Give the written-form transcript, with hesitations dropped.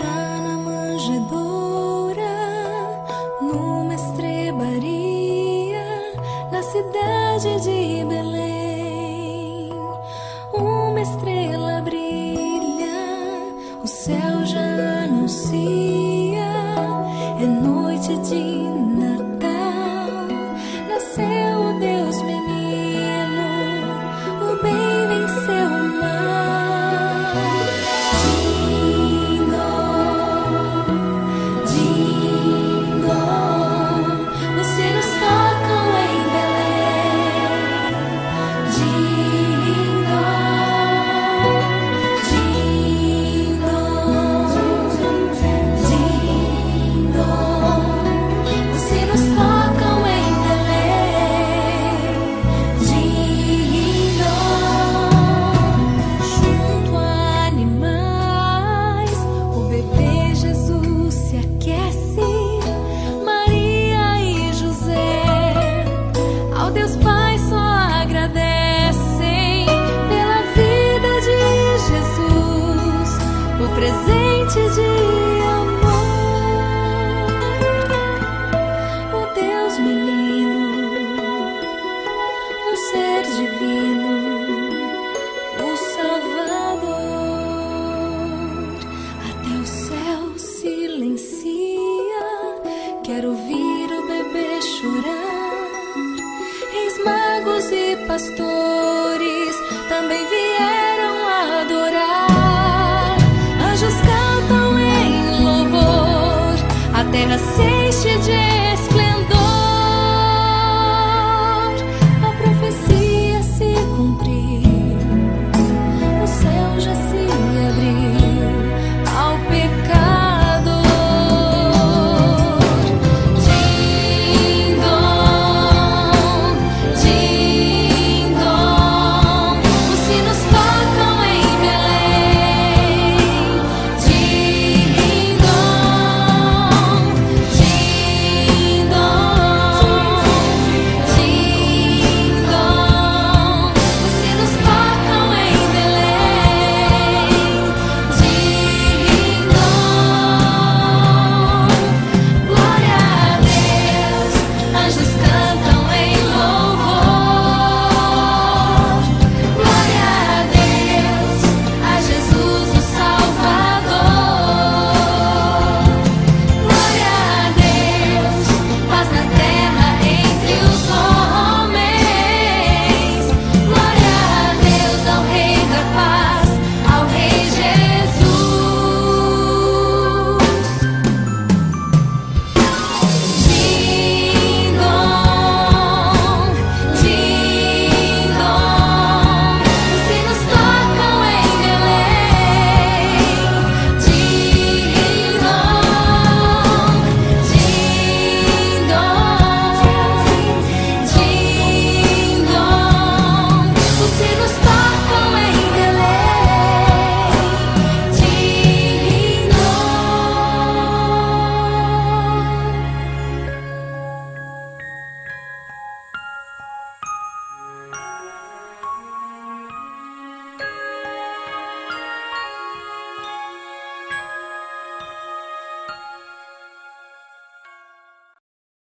Lá na manjedoura, numa estrebaria, na cidade de Belém, uma estrela brilha, o céu já anuncia, é noite de Natal, nasceu o Deus menino, o bem venceu o mal. Presente de amor, o Deus menino, um ser divino, o Salvador. Até o céu silencia, quero ouvir o bebê chorar. Reis, magos e pastores também vieram adorar. Anjos cantam em louvor, a terra se enche de